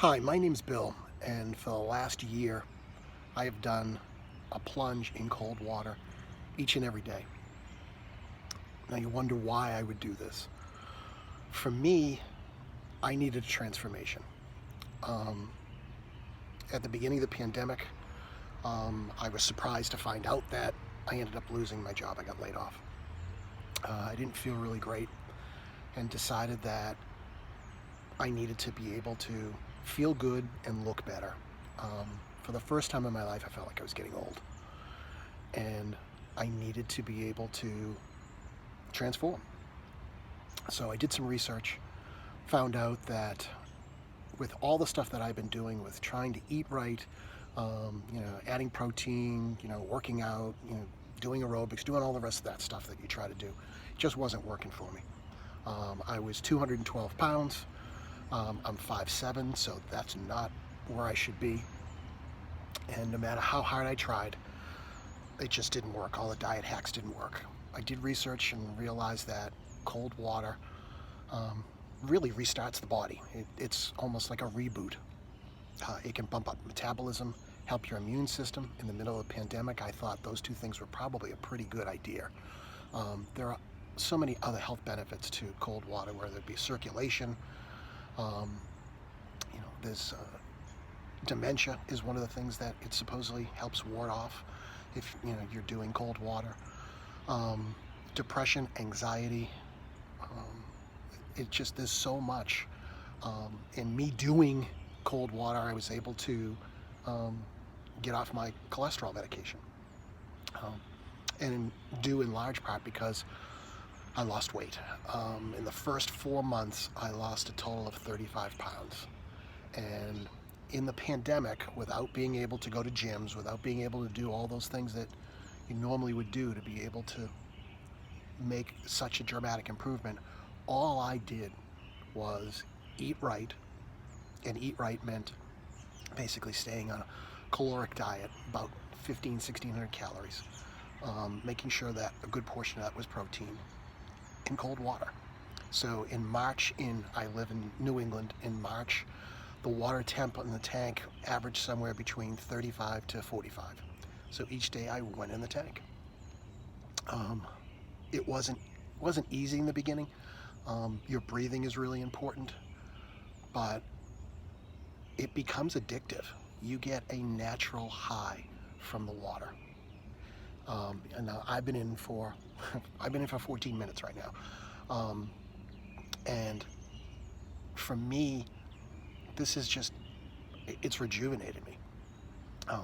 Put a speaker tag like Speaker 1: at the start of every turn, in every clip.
Speaker 1: Hi, my name's Bill, and for the last year, I have done a plunge in cold water each and every day. Now, you wonder why I would do this. For me, I needed a transformation. Um, at the beginning of the pandemic, I was surprised to find out that I ended up losing my job. I got laid off. I didn't feel really great and decided that I needed to be able to feel good and look better. For the first time in my life, I felt like I was getting old, and I needed to be able to transform. So I did some research, found out that with all the stuff that I've been doing with trying to eat right, adding protein, working out, doing aerobics, doing all the rest of that stuff that you try to do, it just wasn't working for me. I was 212 pounds. I'm 5'7", so that's not where I should be. And no matter how hard I tried, it just didn't work. All the diet hacks didn't work. I did research and realized that cold water um, really restarts the body. It's almost like a reboot. It can bump up metabolism, help your immune system. In the middle of the pandemic, I thought those two things were probably a pretty good idea. There are so many other health benefits to cold water, whether it be circulation. Um, there's dementia is one of the things that it supposedly helps ward off if you're doing cold water. Um, Depression, anxiety. Um, it just there's so much. In me doing cold water, I was able to um, get off my cholesterol medication, um, and due in large part because I lost weight. In the first 4 months, I lost a total of 35 pounds. And in the pandemic, without being able to go to gyms, without being able to do all those things that you normally would do to be able to make such a dramatic improvement, all I did was eat right. And eat right meant basically staying on a caloric diet, about 1,600 calories, making sure that a good portion of that was protein, and cold water. So in March, I live in New England. In March, the water temp in the tank averaged somewhere between 35 to 45. So each day I went in the tank. Um, it wasn't easy in the beginning. Your breathing is really important, but it becomes addictive. You get a natural high from the water. And now I've been in for I've been in for 14 minutes right now, and for me, this is just it's rejuvenated me.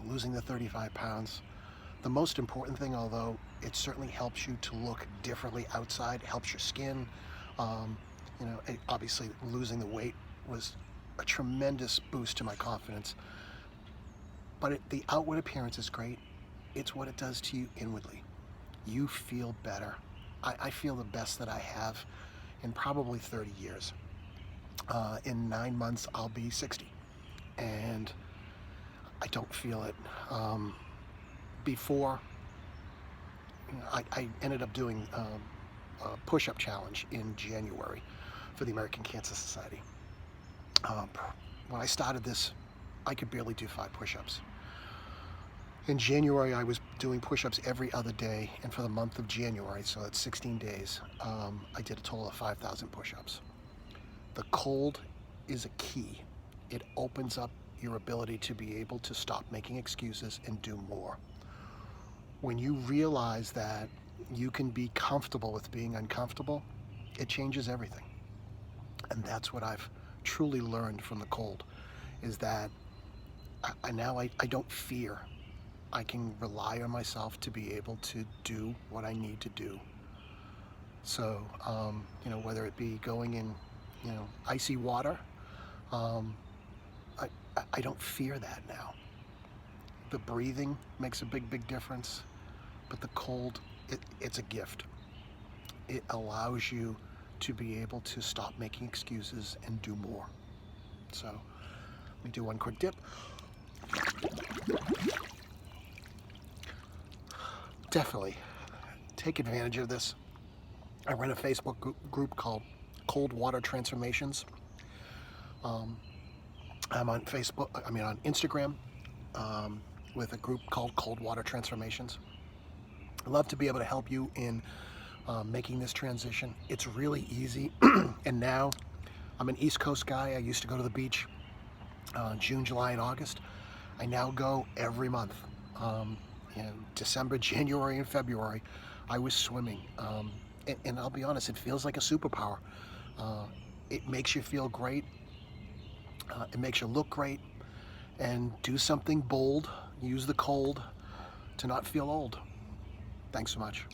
Speaker 1: Losing the 35 pounds. The most important thing, although it certainly helps you to look differently outside, helps your skin. Um, Obviously losing the weight was a tremendous boost to my confidence. But the outward appearance is great. It's what it does to you inwardly. You feel better. I feel the best that I have in probably 30 years. In 9 months, I'll be 60. And I don't feel it. Before, I ended up doing a push-up challenge in January for the American Cancer Society. Um, when I started this, I could barely do 5 push-ups. In January, I was doing push-ups every other day, and for the month of January, so that's 16 days, I did a total of 5,000 push-ups. The cold is a key. It opens up your ability to be able to stop making excuses and do more. When you realize that you can be comfortable with being uncomfortable, it changes everything. And that's what I've truly learned from the cold, is that I don't fear. I can rely on myself to be able to do what I need to do. So, whether it be going in, icy water, um, I, I don't fear that now. The breathing makes a big, big difference, but the cold, it's a gift. It allows you to be able to stop making excuses and do more. So, let me do one quick dip. Definitely take advantage of this. I run a Facebook group called Cold Water Transformations. Um, I'm on Facebook, on Instagram, with a group called Cold Water Transformations. I'd love to be able to help you in making this transition. It's really easy. And now I'm an East Coast guy. I used to go to the beach June, July, and August. I now go every month. In December, January, and February, I was swimming. And I'll be honest, it feels like a superpower. Uh, it makes you feel great. It makes you look great. And do something bold. Use the cold to not feel old. Thanks so much.